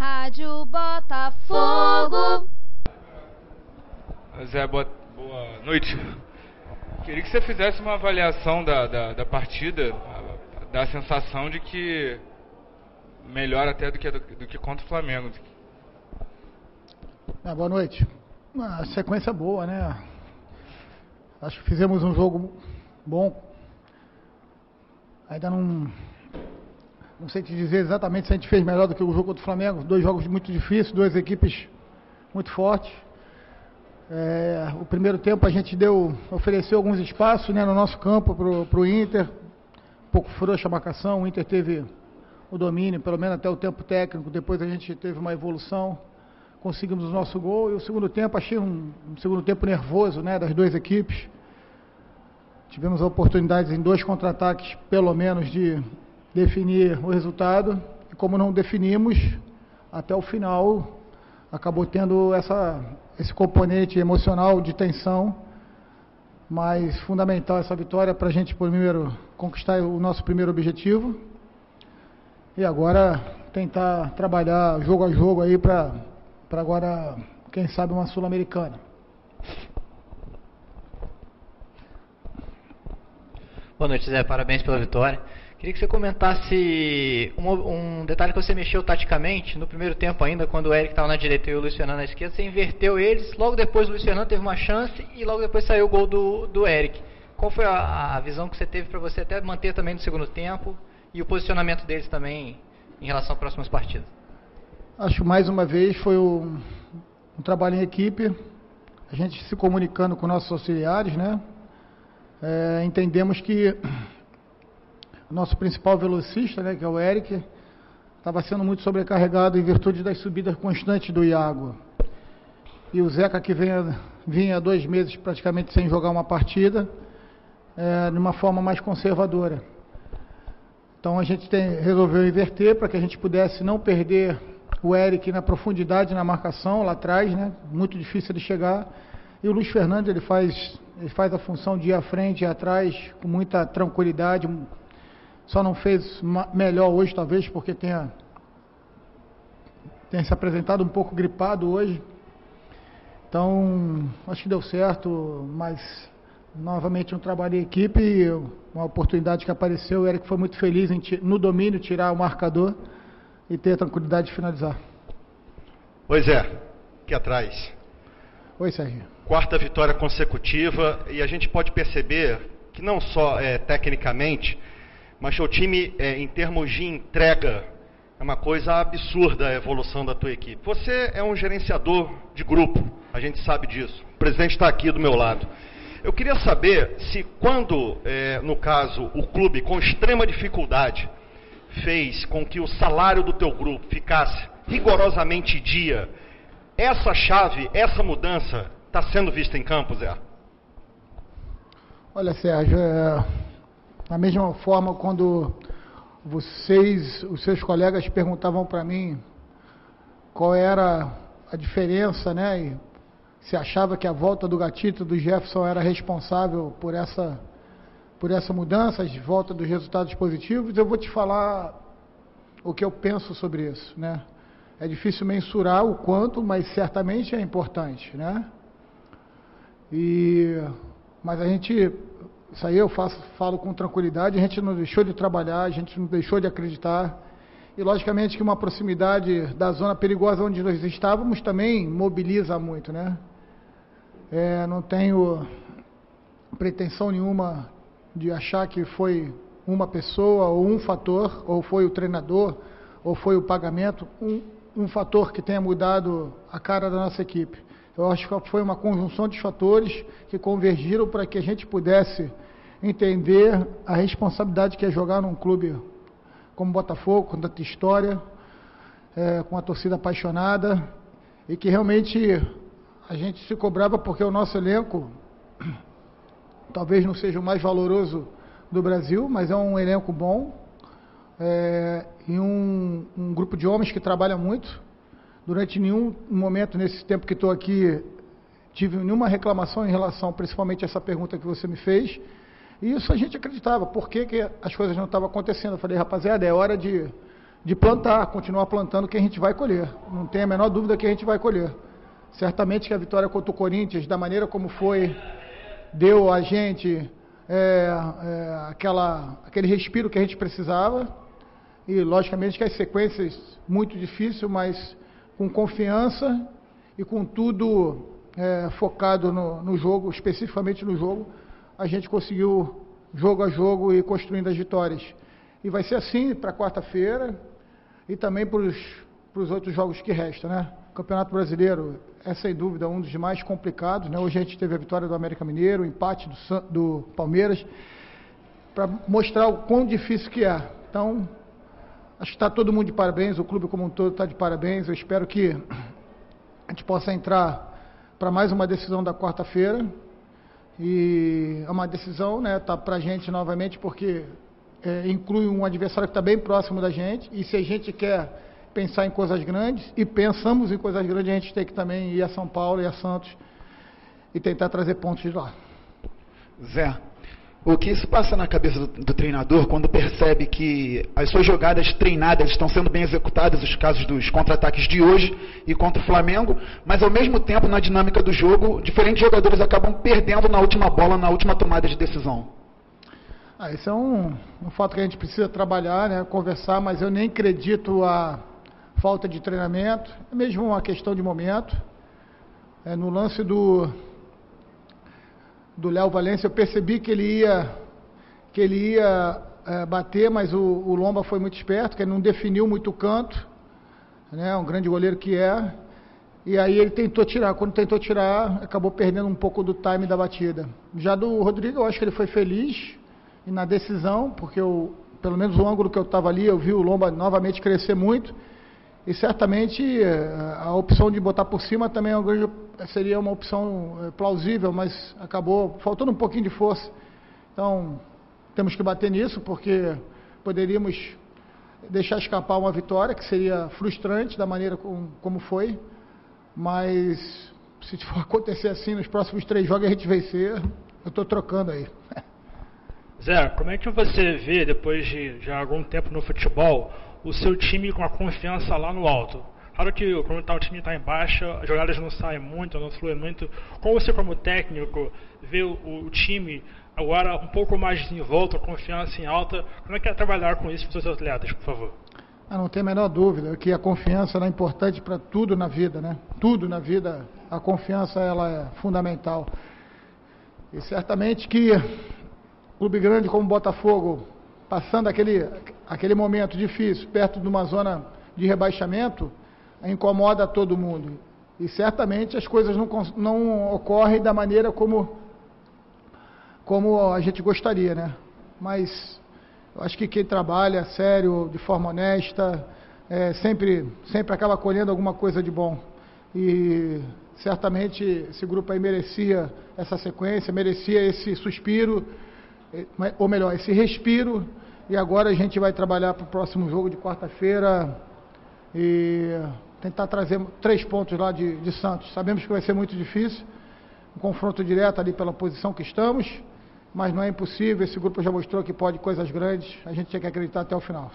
Rádio Botafogo. Zé, boa noite. Queria que você fizesse uma avaliação da partida, da sensação de que melhor até do que contra o Flamengo. Boa noite. Uma sequência boa, né? Acho que fizemos um jogo bom. Ainda não sei te dizer exatamente se a gente fez melhor do que o jogo contra o Flamengo. 2 jogos muito difíceis, 2 equipes muito fortes. O primeiro tempo a gente ofereceu alguns espaços, né, no nosso campo para o Inter. Um pouco frouxa a marcação, o Inter teve o domínio, pelo menos até o tempo técnico. Depois a gente teve uma evolução, conseguimos o nosso gol. E o segundo tempo, achei um segundo tempo nervoso, né, das 2 equipes. Tivemos oportunidades em 2 contra-ataques, pelo menos, de definir o resultado. E como não definimos, até o final, acabou tendo esse componente emocional de tensão. Mas fundamental essa vitória para a gente, primeiro, conquistar o nosso primeiro objetivo. E agora tentar trabalhar jogo a jogo aí para agora, quem sabe, uma Sul-Americana. Boa noite, Zé. Parabéns pela vitória. Queria que você comentasse um detalhe que você mexeu taticamente no primeiro tempo ainda, quando o Eric estava na direita e o Luiz Fernando na esquerda. Você inverteu eles, logo depois o Luiz Fernando teve uma chance e logo depois saiu o gol do Eric. Qual foi a visão que você teve para você até manter também no segundo tempo e o posicionamento deles também em relação às próximas partidas? Acho mais uma vez foi um trabalho em equipe, a gente se comunicando com nossos auxiliares, né? Entendemos que o nosso principal velocista, né, que é o Eric, estava sendo muito sobrecarregado em virtude das subidas constantes do Iago. E o Zeca, que vinha 2 meses praticamente sem jogar uma partida, de uma forma mais conservadora. Então a gente resolveu inverter para que a gente pudesse não perder o Eric na profundidade na marcação lá atrás, né, muito difícil de chegar. E o Luiz Fernando, ele faz a função de ir à frente e atrás com muita tranquilidade. Só não fez melhor hoje, talvez, porque tenha se apresentado um pouco gripado hoje. Então, acho que deu certo, mas novamente um trabalho em equipe e uma oportunidade que apareceu. O Eric foi muito feliz em, no domínio, tirar o marcador e ter a tranquilidade de finalizar. Oi, Zé, aqui atrás. Oi, Sérgio. 4ª vitória consecutiva, e a gente pode perceber que não só tecnicamente, mas o time, em termos de entrega, é uma coisa absurda a evolução da tua equipe. Você é um gerenciador de grupo, a gente sabe disso. O presidente está aqui do meu lado. Eu queria saber se quando, no caso, o clube, com extrema dificuldade, fez com que o salário do teu grupo ficasse rigorosamente em dia, essa chave, essa mudança, está sendo vista em campo, Zé? Olha, Sérgio, da mesma forma, quando os seus colegas perguntavam para mim qual era a diferença, né, e se achava que a volta do Gatito, do Jefferson, era responsável por essa mudança, de volta dos resultados positivos, eu vou te falar o que eu penso sobre isso, né? É difícil mensurar o quanto, mas certamente é importante, né? Mas a gente, isso aí eu falo com tranquilidade, a gente não deixou de trabalhar, a gente não deixou de acreditar. E logicamente que uma proximidade da zona perigosa onde nós estávamos também mobiliza muito, né? Não tenho pretensão nenhuma de achar que foi uma pessoa ou um fator, ou foi o treinador, ou foi o pagamento, um fator que tenha mudado a cara da nossa equipe. Eu acho que foi uma conjunção de fatores que convergiram para que a gente pudesse entender a responsabilidade que é jogar num clube como Botafogo, com tanta história, com a torcida apaixonada, e que realmente a gente se cobrava porque o nosso elenco talvez não seja o mais valoroso do Brasil, mas é um elenco bom, e um grupo de homens que trabalha muito. Durante nenhum momento, nesse tempo que estou aqui, tive nenhuma reclamação em relação, principalmente, a essa pergunta que você me fez. E isso a gente acreditava. Por que as coisas não estavam acontecendo? Eu falei, rapaziada, é hora de de plantar, continuar plantando, que a gente vai colher. Não tem a menor dúvida que a gente vai colher. Certamente que a vitória contra o Corinthians, da maneira como foi, deu a gente aquele respiro que a gente precisava. E, logicamente, que as sequências muito difíceis, mas com confiança e com tudo focado no jogo, especificamente no jogo, a gente conseguiu, jogo a jogo, ir construindo as vitórias. E vai ser assim para quarta-feira e também para os outros jogos que restam, né? O Campeonato Brasileiro é, sem dúvida, um dos mais complicados, né? Hoje a gente teve a vitória do América Mineiro, o empate do Palmeiras, para mostrar o quão difícil que é. Então, acho que está todo mundo de parabéns, o clube como um todo está de parabéns. Eu espero que a gente possa entrar para mais uma decisão da quarta-feira. E é uma decisão, né, tá para a gente novamente, porque inclui um adversário que está bem próximo da gente. E se a gente quer pensar em coisas grandes, e pensamos em coisas grandes, a gente tem que também ir a São Paulo e a Santos e tentar trazer pontos de lá. Zé, o que isso passa na cabeça do treinador quando percebe que as suas jogadas treinadas estão sendo bem executadas, os casos dos contra-ataques de hoje e contra o Flamengo, mas ao mesmo tempo, na dinâmica do jogo, diferentes jogadores acabam perdendo na última bola, na última tomada de decisão? Esse é um fato que a gente precisa trabalhar, né, conversar, mas eu nem acredito a falta de treinamento, é mesmo uma questão de momento. No lance do Léo Valência, eu percebi que ele ia bater, mas o Lomba foi muito esperto, que ele não definiu muito o canto, né, um grande goleiro que é, e aí ele tentou tirar. Quando tentou tirar, acabou perdendo um pouco do time da batida. Já do Rodrigo, eu acho que ele foi feliz e na decisão, porque pelo menos o ângulo que eu estava ali, eu vi o Lomba novamente crescer muito, e certamente a opção de botar por cima também seria uma opção plausível, mas acabou faltando um pouquinho de força. Então, temos que bater nisso, porque poderíamos deixar escapar uma vitória, que seria frustrante da maneira como foi, mas se for acontecer assim nos próximos 3 jogos a gente vencer, eu estou trocando aí. Zé, como é que você vê, depois de já algum tempo no futebol, o seu time com a confiança lá no alto? Claro que quando o time está em baixa, as jogadas não saem muito, não fluem muito. Como você, como técnico, vê o time agora um pouco mais desenvolto, a confiança em alta? Como é que é trabalhar com isso para os seus atletas, por favor? Não tem a menor dúvida que a confiança é importante para tudo na vida, né? Tudo na vida, a confiança ela é fundamental. E certamente que clube grande como o Botafogo, passando aquele momento difícil, perto de uma zona de rebaixamento, incomoda todo mundo. E certamente as coisas não ocorrem da maneira como a gente gostaria, né? Mas eu acho que quem trabalha sério, de forma honesta, sempre acaba colhendo alguma coisa de bom. E certamente esse grupo aí merecia essa sequência, merecia esse suspiro, ou melhor, esse respiro, e agora a gente vai trabalhar para o próximo jogo de quarta-feira e tentar trazer 3 pontos lá de Santos. Sabemos que vai ser muito difícil, um confronto direto ali pela posição que estamos, mas não é impossível, esse grupo já mostrou que pode coisas grandes, a gente tem que acreditar até o final.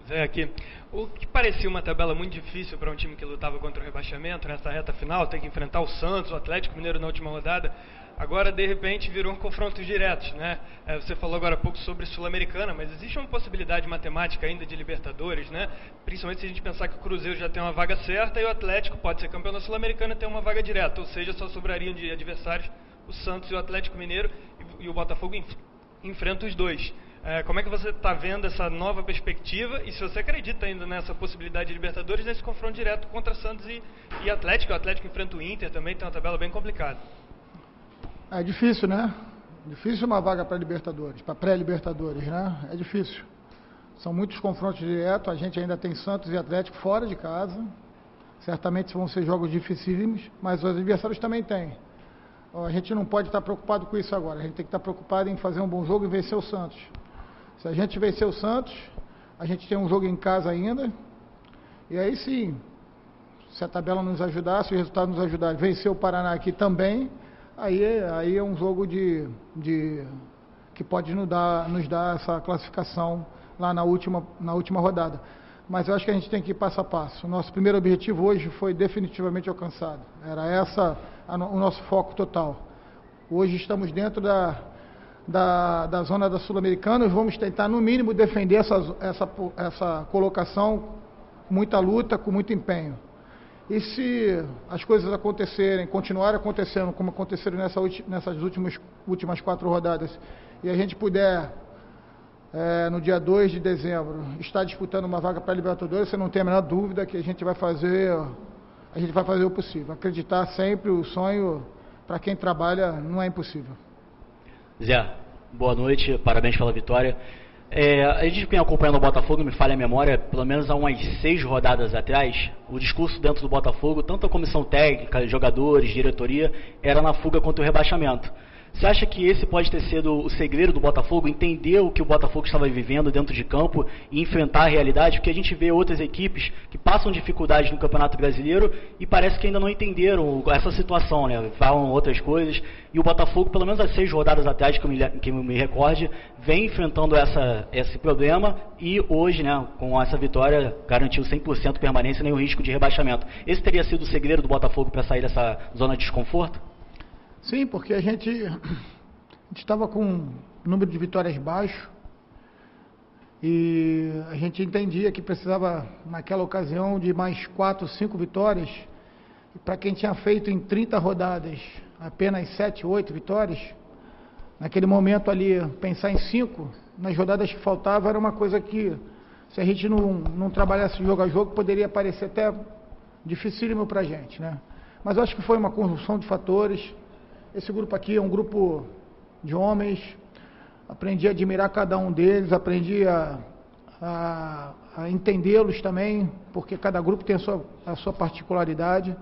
Zé, aqui, o que parecia uma tabela muito difícil para um time que lutava contra o rebaixamento, nessa reta final, ter que enfrentar o Santos, o Atlético Mineiro na última rodada, agora de repente virou um confronto direto, né? Você falou agora há pouco sobre Sul-Americana, mas existe uma possibilidade matemática ainda de Libertadores, né? Principalmente se a gente pensar que o Cruzeiro já tem uma vaga certa e o Atlético pode ser campeão da Sul-Americana e ter uma vaga direta, ou seja, só sobrariam de adversários o Santos e o Atlético Mineiro, e o Botafogo enfrenta os dois. Como é que você está vendo essa nova perspectiva e se você acredita ainda nessa possibilidade de Libertadores nesse confronto direto contra Santos e Atlético? O Atlético enfrenta o Inter também, tem uma tabela bem complicada. É difícil, né? Difícil uma vaga para Libertadores, para pré-Libertadores, né? É difícil. São muitos confrontos diretos, a gente ainda tem Santos e Atlético fora de casa. Certamente vão ser jogos dificílimos, mas os adversários também têm. A gente não pode estar preocupado com isso agora, a gente tem que estar preocupado em fazer um bom jogo e vencer o Santos. Se a gente vencer o Santos, a gente tem um jogo em casa ainda, e aí sim, se a tabela nos ajudar, se o resultado nos ajudar, vencer o Paraná aqui também, aí é um jogo que pode nos dar essa classificação lá na última rodada. mas eu acho que a gente tem que ir passo a passo. O nosso primeiro objetivo hoje foi definitivamente alcançado. Era essa o nosso foco total. Hoje estamos dentro da zona da Sul-Americana, vamos tentar no mínimo defender essa colocação com muita luta, com muito empenho. E se as coisas continuarem acontecendo como aconteceram nessas últimas 4 rodadas, e a gente puder, no dia 2 de dezembro, estar disputando uma vaga para a Libertadores, você não tem a menor dúvida que a gente vai fazer o possível. Acreditar sempre, o sonho, para quem trabalha, não é impossível. Zé, boa noite, parabéns pela vitória. A gente vem acompanhando o Botafogo, me falha a memória, pelo menos há umas 6 rodadas atrás, o discurso dentro do Botafogo, tanto a comissão técnica, jogadores, diretoria, era na fuga contra o rebaixamento. Você acha que esse pode ter sido o segredo do Botafogo, entender o que o Botafogo estava vivendo dentro de campo e enfrentar a realidade? Porque a gente vê outras equipes que passam dificuldades no Campeonato Brasileiro e parece que ainda não entenderam essa situação, né? Falam outras coisas. E o Botafogo, pelo menos as 6 rodadas atrás, que eu me recorde, vem enfrentando esse problema e hoje, né, com essa vitória, garantiu 100% permanência nem o risco de rebaixamento. Esse teria sido o segredo do Botafogo para sair dessa zona de desconforto? Sim, porque a gente estava com um número de vitórias baixo e a gente entendia que precisava, naquela ocasião, de mais 4, 5 vitórias. E para quem tinha feito em 30 rodadas apenas 7, 8 vitórias, naquele momento ali, pensar em 5, nas rodadas que faltavam, era uma coisa que, se a gente não trabalhasse jogo a jogo, poderia parecer até dificílimo para a gente, né? Mas eu acho que foi uma conjunção de fatores. Esse grupo aqui é um grupo de homens, aprendi a admirar cada um deles, aprendi a entendê-los também, porque cada grupo tem a sua particularidade,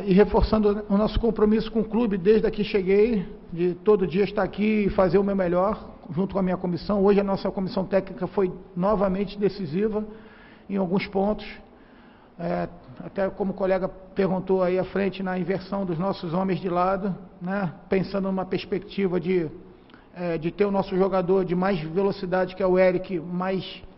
e reforçando o nosso compromisso com o clube desde que cheguei, de todo dia estar aqui e fazer o meu melhor, junto com a minha comissão. Hoje a nossa comissão técnica foi novamente decisiva em alguns pontos. Até como o colega perguntou aí à frente, na inversão dos nossos homens de lado, né? Pensando numa perspectiva de ter o nosso jogador de mais velocidade, que é o Eric,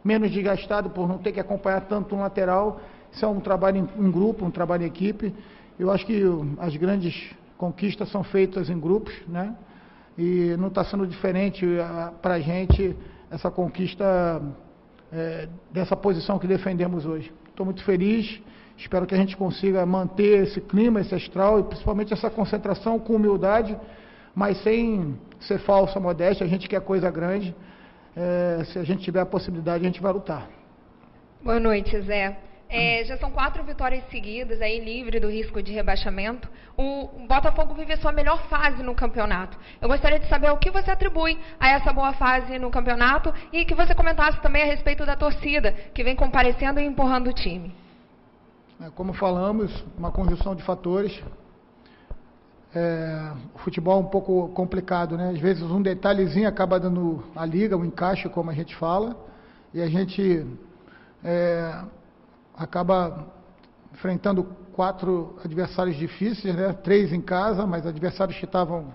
menos desgastado por não ter que acompanhar tanto um lateral. Isso é um trabalho em grupo, um trabalho em equipe. Eu acho que as grandes conquistas são feitas em grupos, né? E não está sendo diferente para a gente essa conquista dessa posição que defendemos hoje. Estou muito feliz, espero que a gente consiga manter esse clima, esse astral e principalmente essa concentração com humildade, mas sem ser falsa modéstia. A gente quer coisa grande, se a gente tiver a possibilidade, a gente vai lutar. Boa noite, Zé. Já são 4 vitórias seguidas, aí livre do risco de rebaixamento. O Botafogo vive a sua melhor fase no campeonato. Eu gostaria de saber o que você atribui a essa boa fase no campeonato e que você comentasse também a respeito da torcida, que vem comparecendo e empurrando o time. Como falamos, uma conjunção de fatores. O futebol é um pouco complicado, né? Às vezes um detalhezinho acaba dando a liga, um encaixe, como a gente fala, e a gente acaba enfrentando 4 adversários difíceis, né? 3 em casa, mas adversários que estavam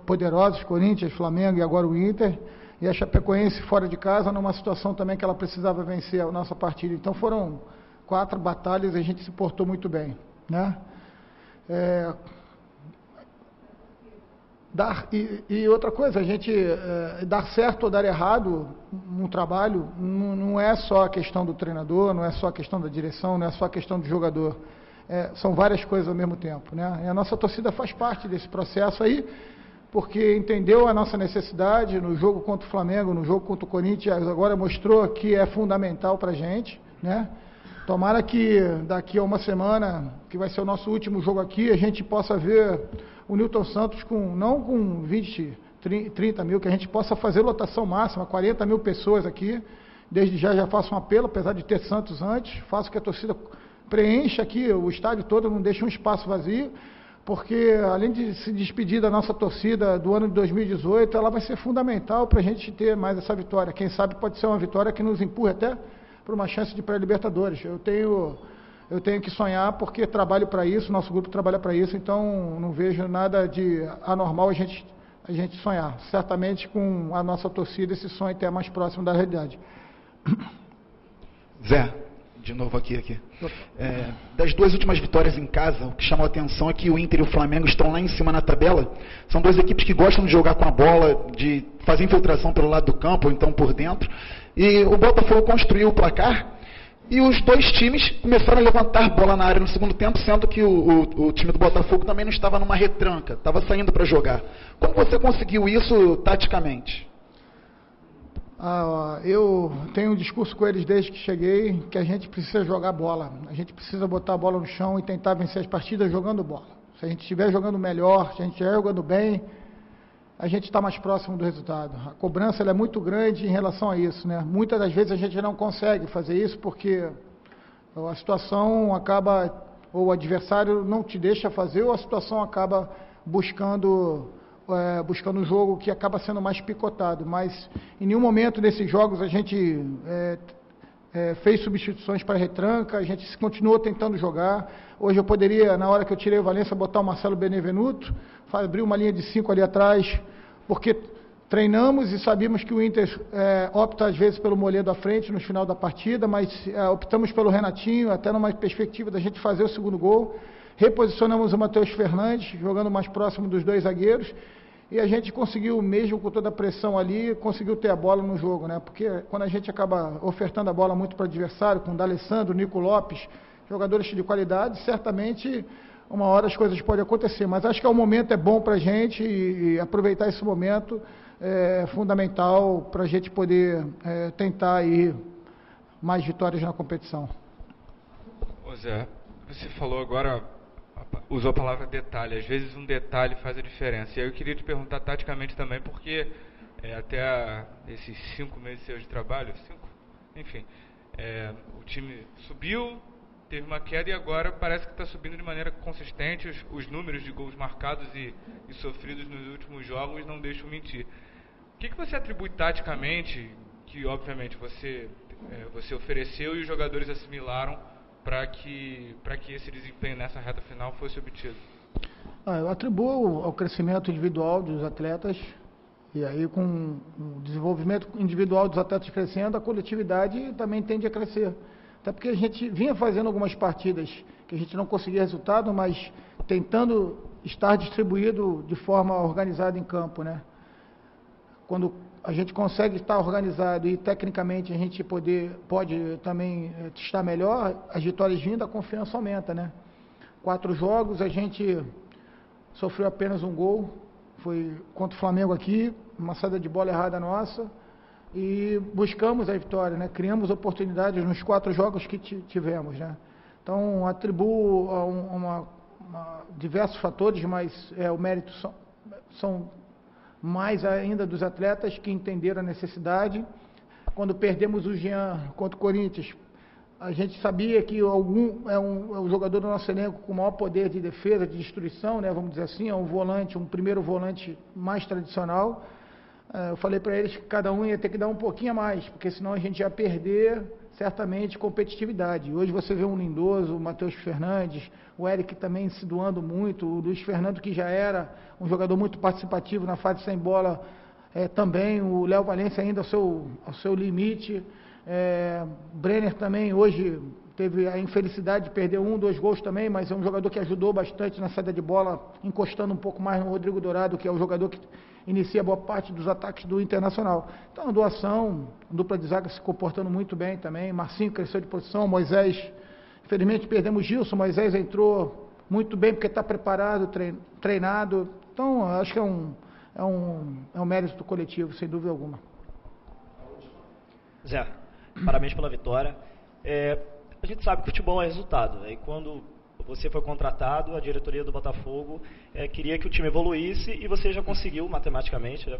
poderosos, Corinthians, Flamengo e agora o Inter, e a Chapecoense fora de casa, numa situação também que ela precisava vencer a nossa partida. Então foram 4 batalhas e a gente se portou muito bem, né? E outra coisa, a gente dar certo ou dar errado no trabalho não é só a questão do treinador, não é só a questão da direção, não é só a questão do jogador. São várias coisas ao mesmo tempo, né? E a nossa torcida faz parte desse processo aí, porque entendeu a nossa necessidade no jogo contra o Flamengo, no jogo contra o Corinthians, agora mostrou que é fundamental para a gente, né? Tomara que daqui a uma semana, que vai ser o nosso último jogo aqui, a gente possa ver o Newton Santos não com 20, 30 mil, que a gente possa fazer lotação máxima, 40 mil pessoas aqui. Desde já faço um apelo, apesar de ter Santos antes, faço que a torcida preencha aqui o estádio todo, não deixe um espaço vazio, porque além de se despedir da nossa torcida do ano de 2018, ela vai ser fundamental para a gente ter mais essa vitória. Quem sabe pode ser uma vitória que nos empurre até para uma chance de pré-Libertadores. Eu tenho que sonhar, porque trabalho para isso, nosso grupo trabalha para isso, então não vejo nada de anormal a gente sonhar. Certamente com a nossa torcida esse sonho até mais próximo da realidade. Zé, de novo aqui. Das 2 últimas vitórias em casa, o que chamou a atenção é que o Inter e o Flamengo estão lá em cima na tabela. São 2 equipes que gostam de jogar com a bola, de fazer infiltração pelo lado do campo, ou então por dentro. E o Botafogo construiu o placar, e os 2 times começaram a levantar bola na área no segundo tempo, sendo que o time do Botafogo também não estava numa retranca, estava saindo para jogar. Como você conseguiu isso taticamente? Eu tenho um discurso com eles desde que cheguei, que a gente precisa jogar bola. A gente precisa botar a bola no chão e tentar vencer as partidas jogando bola. Se a gente estiver jogando melhor, se a gente estiver jogando bem, a gente está mais próximo do resultado. A cobrança ela é muito grande em relação a isso, né? Muitas das vezes a gente não consegue fazer isso porque a situação acaba, ou o adversário não te deixa fazer, ou a situação acaba buscando um jogo que acaba sendo mais picotado, mas em nenhum momento nesses jogos a gente fez substituições para retranca, a gente continuou tentando jogar. Hoje eu poderia, na hora que eu tirei o Valência, botar o Marcelo Benevenuto, abrir uma linha de 5 ali atrás, porque treinamos e sabíamos que o Inter opta às vezes pelo Moledo à frente no final da partida, mas optamos pelo Renatinho, até numa perspectiva da gente fazer o segundo gol. Reposicionamos o Matheus Fernandes, jogando mais próximo dos 2 zagueiros, e a gente conseguiu, mesmo com toda a pressão ali, conseguiu ter a bola no jogo, né? Porque quando a gente acaba ofertando a bola muito para o adversário, com o D'Alessandro, Nico Lopes, jogadores de qualidade, certamente uma hora as coisas podem acontecer, mas acho que o momento é bom para a gente e aproveitar esse momento é fundamental para a gente poder tentar aí mais vitórias na competição. Ô Zé, você falou agora, usou a palavra detalhe, às vezes um detalhe faz a diferença. E aí eu queria te perguntar taticamente também, porque até esses 5 meses seus de trabalho, enfim, o time subiu, teve uma queda e agora parece que está subindo de maneira consistente. Os números de gols marcados e sofridos nos últimos jogos não deixam mentir. O que você atribui taticamente, que obviamente você ofereceu e os jogadores assimilaram, para que esse desempenho nessa reta final fosse obtido? Eu atribuo ao crescimento individual dos atletas, e aí com o desenvolvimento individual dos atletas crescendo, a coletividade também tende a crescer. Até porque a gente vinha fazendo algumas partidas que a gente não conseguia resultado, mas tentando estar distribuído de forma organizada em campo, né? Quando a gente consegue estar organizado e tecnicamente a gente pode também estar melhor, as vitórias vindo, a confiança aumenta, né? 4 jogos, a gente sofreu apenas um gol, foi contra o Flamengo aqui, uma saída de bola errada nossa, e buscamos a vitória, né? Criamos oportunidades nos 4 jogos que tivemos, né? Então, atribuo a diversos fatores, mas o mérito são mais ainda dos atletas que entenderam a necessidade. Quando perdemos o Jean contra o Corinthians, a gente sabia que é um jogador do nosso elenco com maior poder de defesa, de destruição, né, vamos dizer assim, é um primeiro volante mais tradicional. Eu falei para eles que cada um ia ter que dar um pouquinho a mais, porque senão a gente ia perder certamente competitividade. Hoje você vê um Lindoso, o Matheus Fernandes, o Eric também se doando muito, o Luiz Fernando, que já era um jogador muito participativo na fase sem bola, também, o Léo Valência ainda ao seu limite, Brenner também hoje teve a infelicidade de perder 1, 2 gols também, mas é um jogador que ajudou bastante na saída de bola, encostando um pouco mais no Rodrigo Dourado, que é o jogador que inicia boa parte dos ataques do Internacional. Então, a doação, dupla de zaga se comportando muito bem também, Marcinho cresceu de posição, Moisés, infelizmente perdemos Gilson, Moisés entrou muito bem porque está preparado, treinado. Então, acho que é um mérito do coletivo, sem dúvida alguma. Zé, parabéns pela vitória. A gente sabe que futebol é resultado, e quando você foi contratado, a diretoria do Botafogo queria que o time evoluísse e você já conseguiu matematicamente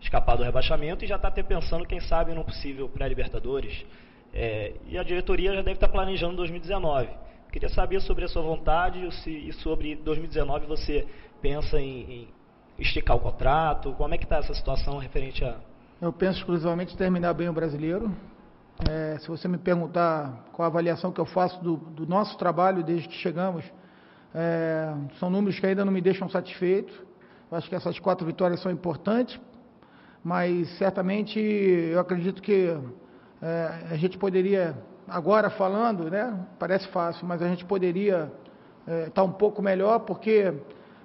escapar do rebaixamento e já está até pensando, quem sabe, num possível pré-Libertadores. E a diretoria já deve estar planejando 2019. Queria saber sobre a sua vontade e sobre 2019 você pensa em esticar o contrato, como é que está essa situação referente a... Eu penso exclusivamente em terminar bem o Brasileiro. Se você me perguntar qual a avaliação que eu faço do nosso trabalho desde que chegamos, são números que ainda não me deixam satisfeito. Eu acho que essas 4 vitórias são importantes, mas certamente eu acredito que A gente poderia, agora falando, né, parece fácil, mas a gente poderia estar um pouco melhor, porque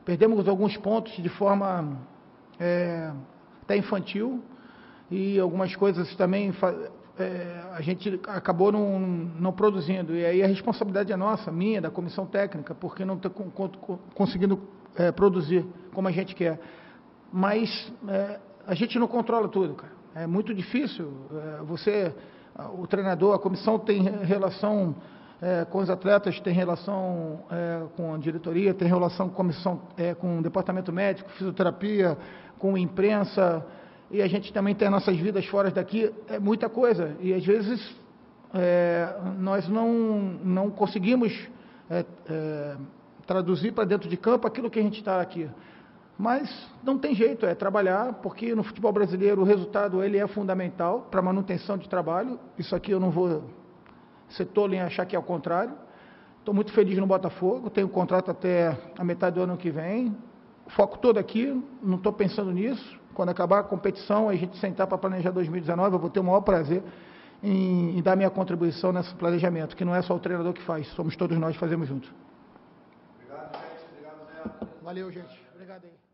perdemos alguns pontos de forma até infantil, e algumas coisas também a gente acabou não produzindo. E aí a responsabilidade é nossa, minha, da comissão técnica, porque não está conseguindo produzir como a gente quer. Mas a gente não controla tudo, cara. É muito difícil. O treinador, a comissão tem relação com os atletas, tem relação com a diretoria, tem relação com a comissão, com o departamento médico, fisioterapia, com a imprensa, e a gente também tem nossas vidas fora daqui. É muita coisa, e às vezes nós não conseguimos traduzir para dentro de campo aquilo que a gente está aqui. Mas não tem jeito, é trabalhar, porque no futebol brasileiro o resultado ele é fundamental para a manutenção de trabalho. Isso aqui eu não vou ser tolo em achar que é o contrário. Estou muito feliz no Botafogo, tenho contrato até a metade do ano que vem. O foco todo aqui, não estou pensando nisso. Quando acabar a competição, a gente sentar para planejar 2019, eu vou ter o maior prazer em dar minha contribuição nesse planejamento, que não é só o treinador que faz, somos todos nós que fazemos juntos. Obrigado, gente. Obrigado, Zé. Valeu, gente. Obrigado aí.